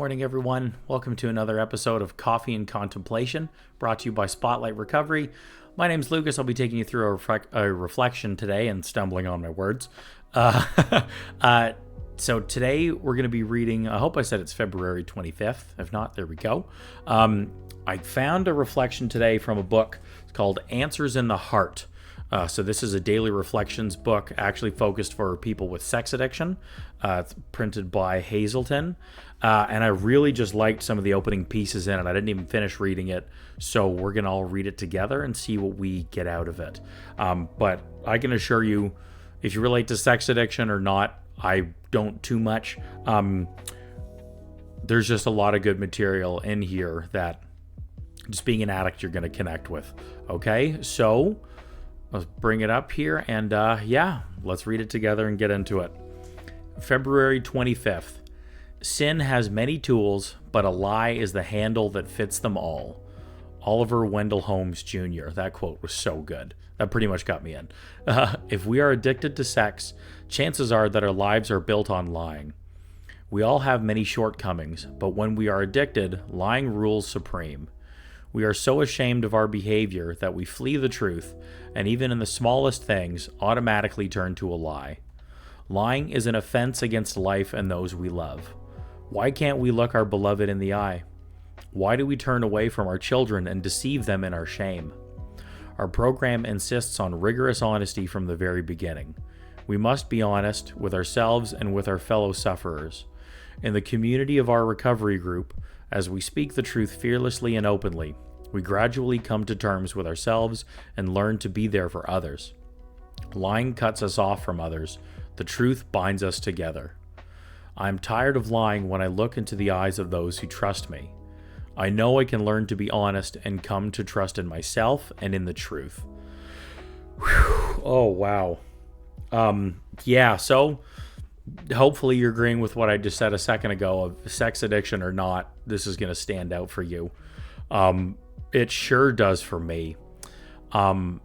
morning, everyone. Welcome to another episode of Coffee and Contemplation, brought to you by Spotlight Recovery. My name's Lucas. I'll be taking you through a reflection today and stumbling on my words. So today we're going to be reading, I hope I said it's February 25th. If not, there we go. I found a reflection today from a book. It's called Answers in the Heart. So this is a daily reflections book actually focused for people with sex addiction. It's printed by Hazelden. And I really just liked some of the opening pieces in it. I didn't even finish reading it. So we're going to all read it together and see what we get out of it. But I can assure you, if you relate to sex addiction or not, I don't too much. There's just a lot of good material in here that just being an addict, you're going to connect with. Okay, so let's bring it up here and let's read it together and get into it. February 25th. Sin has many tools, but a lie is the handle that fits them all. Oliver Wendell Holmes Jr. That quote was so good. That pretty much got me in. If we are addicted to sex, chances are that our lives are built on lying. We all have many shortcomings, but when we are addicted, lying rules supreme. We are so ashamed of our behavior that we flee the truth, and even in the smallest things, automatically turn to a lie. Lying is an offense against life and those we love. Why can't we look our beloved in the eye? Why do we turn away from our children and deceive them in our shame? Our program insists on rigorous honesty from the very beginning. We must be honest with ourselves and with our fellow sufferers. In the community of our recovery group, as we speak the truth fearlessly and openly, we gradually come to terms with ourselves and learn to be there for others. Lying cuts us off from others. The truth binds us together. I am tired of lying when I look into the eyes of those who trust me. I know I can learn to be honest and come to trust in myself and in the truth. Whew. Oh, wow. So hopefully you're agreeing with what I just said a second ago of sex addiction or not. This is going to stand out for you. It sure does for me. Lying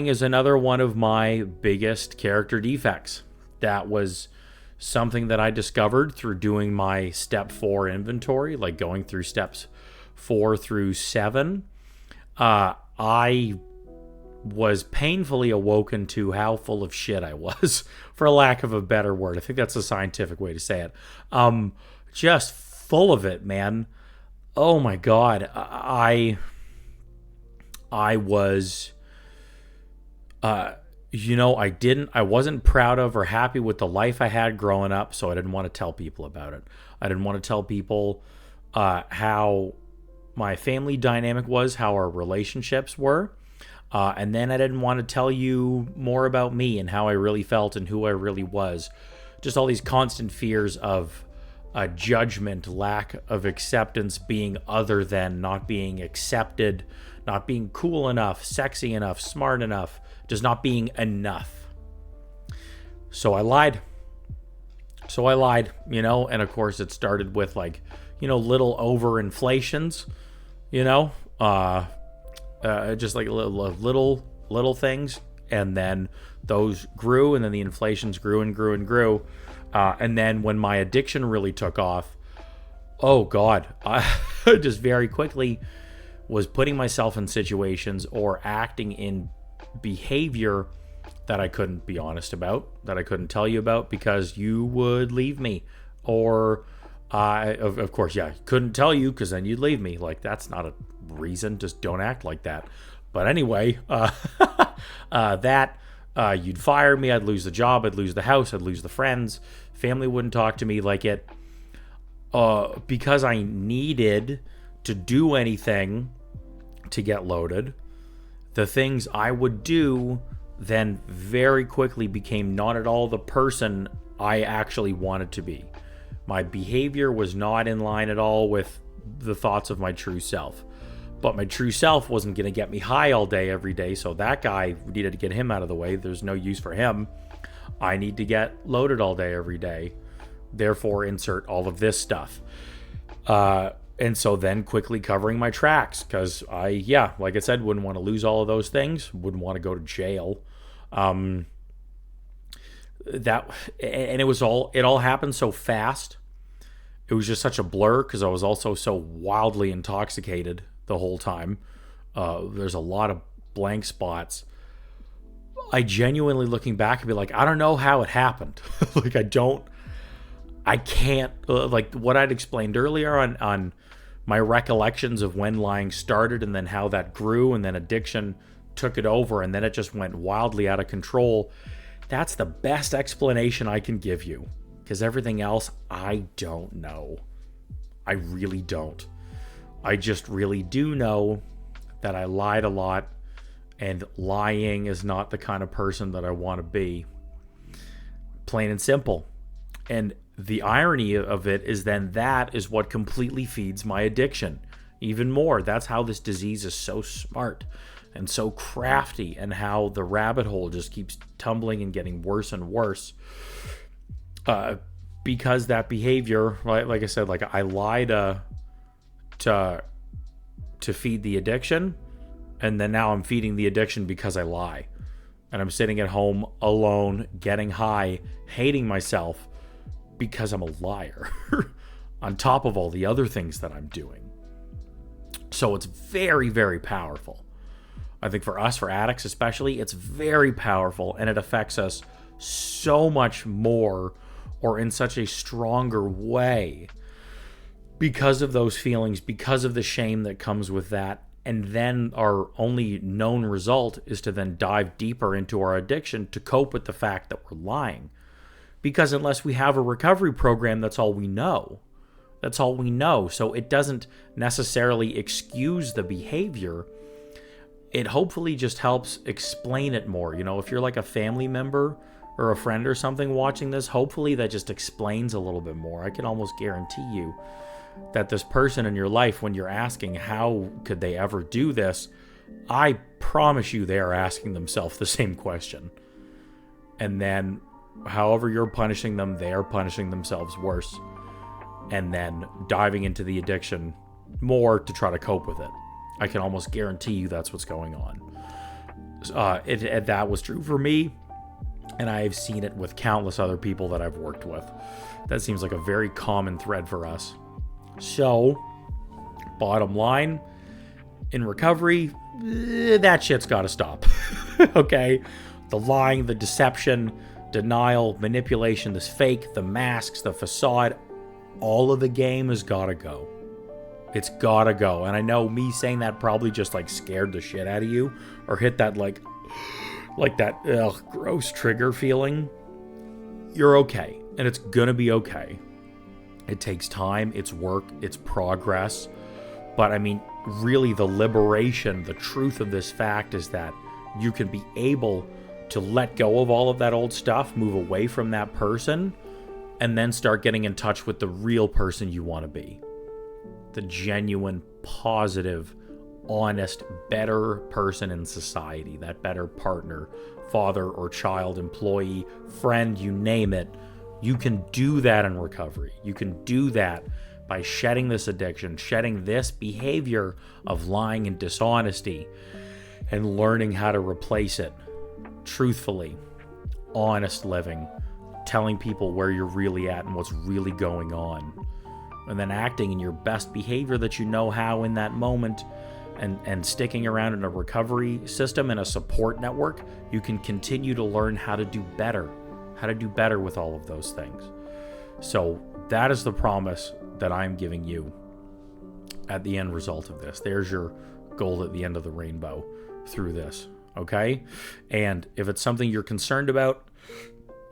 is another one of my biggest character defects. That was something that I discovered through doing my step 4 inventory, like going through steps 4 through 7. I was painfully awoken to how full of shit I was, for lack of a better word. I think that's a scientific way to say it. Just full of it, man. Oh my God. I was, I wasn't proud of or happy with the life I had growing up, so I didn't want to tell people about it. I didn't want to tell people how my family dynamic was, how our relationships were. And then I didn't want to tell you more about me and how I really felt and who I really was. Just all these constant fears of judgment, lack of acceptance, being other than, not being accepted, not being cool enough, sexy enough, smart enough, just not being enough. So I lied, and of course it started with little overinflations, just like little things, and then those grew, and then the inflations grew and grew and grew, and then when my addiction really took off, oh God, I just very quickly was putting myself in situations or acting in behavior that I couldn't be honest about, that I couldn't tell you about because you would leave me, or of course, couldn't tell you because then you'd leave me. Like, that's not a reason. Just don't act like that. But anyway, you'd fire me. I'd lose the job. I'd lose the house. I'd lose the friends. Family wouldn't talk to me like it. Because I needed to do anything to get loaded. The things I would do then very quickly became not at all the person I actually wanted to be. My behavior was not in line at all with the thoughts of my true self. But my true self wasn't going to get me high all day, every day, so that guy, needed to get him out of the way. There's no use for him. I need to get loaded all day, every day. Therefore, insert all of this stuff. And so then quickly covering my tracks, because like I said, wouldn't want to lose all of those things. Wouldn't want to go to jail. that, and it all happened so fast. It was just such a blur because I was also so wildly intoxicated the whole time. There's a lot of blank spots. I genuinely, looking back, and be like, I don't know how it happened. Like, I can't, like what I'd explained earlier on my recollections of when lying started and then how that grew and then addiction took it over and then it just went wildly out of control. That's the best explanation I can give you, because everything else, I don't know. I really don't. I just really do know that I lied a lot, and lying is not the kind of person that I want to be. Plain and simple. And the irony of it is then that is what completely feeds my addiction. Even more, that's how this disease is so smart and so crafty, and how the rabbit hole just keeps tumbling and getting worse and worse. Because that behavior, like I said, like I lied to feed the addiction, and then now I'm feeding the addiction because I lie. And I'm sitting at home alone, getting high, hating myself because I'm a liar on top of all the other things that I'm doing. So it's very, very powerful. I think for us, for addicts especially, it's very powerful, and it affects us so much more, or in such a stronger way, because of those feelings, because of the shame that comes with that. And then our only known result is to then dive deeper into our addiction to cope with the fact that we're lying. Because unless we have a recovery program, that's all we know. That's all we know. So it doesn't necessarily excuse the behavior. It hopefully just helps explain it more. You know, if you're like a family member or a friend or something watching this, hopefully that just explains a little bit more. I can almost guarantee you that this person in your life, when you're asking how could they ever do this, I promise you they are asking themselves the same question. And then however you're punishing them, they are punishing themselves worse. And then diving into the addiction more to try to cope with it. I can almost guarantee you that's what's going on. That was true for me, and I've seen it with countless other people that I've worked with. That seems like a very common thread for us. So, bottom line, in recovery, that shit's got to stop. Okay? The lying, the deception, denial, manipulation, this fake, the masks, the facade, all of the game has got to go. It's got to go. And I know me saying that probably just like scared the shit out of you, or hit that like that gross trigger feeling. You're okay. And it's going to be okay. It takes time, it's work, it's progress. But I mean, really the liberation, the truth of this fact is that you can be able to let go of all of that old stuff, move away from that person, and then start getting in touch with the real person you want to be. The genuine, positive, honest, better person in society, that better partner, father or child, employee, friend, you name it. You can do that in recovery. You can do that by shedding this addiction, shedding this behavior of lying and dishonesty, and learning how to replace it truthfully, honest living, telling people where you're really at and what's really going on, and then acting in your best behavior that you know how in that moment, and sticking around in a recovery system and a support network. You can continue to learn how to do better with all of those things. So that is the promise that I'm giving you at the end result of this. There's your goal at the end of the rainbow through this, okay? And if it's something you're concerned about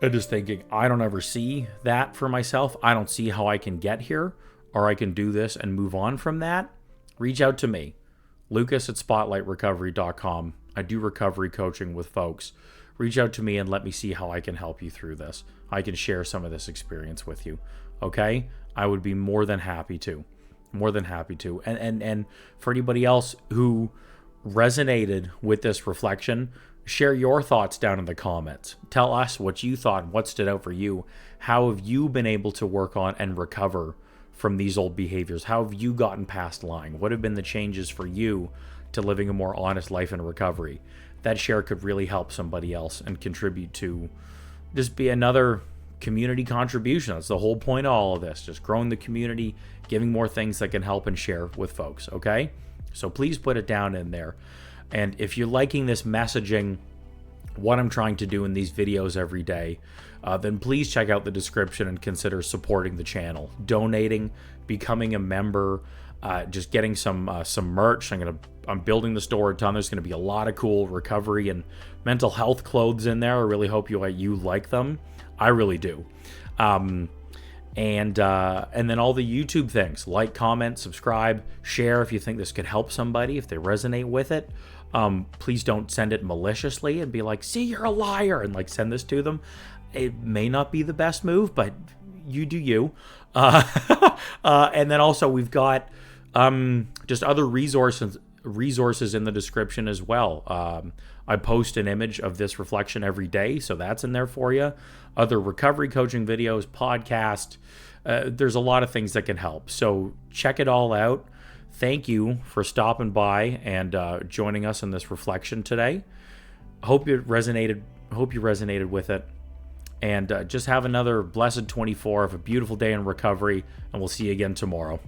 and just thinking, I don't ever see that for myself, I don't see how I can get here, or I can do this and move on from that, reach out to me, Lucas@spotlightrecovery.com. I do recovery coaching with folks. Reach out to me and let me see how I can help you through this. I can share some of this experience with you. Okay? I would be more than happy to. And for anybody else who resonated with this reflection, share your thoughts down in the comments. Tell us what you thought, what stood out for you. How have you been able to work on and recover from these old behaviors? How have you gotten past lying? What have been the changes for you to living a more honest life in recovery? That share could really help somebody else and contribute to just be another community contribution. That's the whole point of all of this, just growing the community, giving more things that can help and share with folks, okay? So please put it down in there. And if you're liking this messaging, what I'm trying to do in these videos every day, then please check out the description and consider supporting the channel, donating, becoming a member, just getting some merch. I'm building the store a ton. There's going to be a lot of cool recovery and mental health clothes in there. I really hope you like them. I really do. And then all the YouTube things, like, comment, subscribe, share if you think this could help somebody, if they resonate with it. Please don't send it maliciously and be like, see, you're a liar, and like send this to them. It may not be the best move, but you do you. And then also we've got just other resources in the description as well. I post an image of this reflection every day, so that's in there for you. Other recovery coaching videos, podcast. There's a lot of things that can help. So check it all out. Thank you for stopping by and joining us in this reflection today. Hope you resonated with it. And just have another blessed 24 of a beautiful day in recovery, and we'll see you again tomorrow.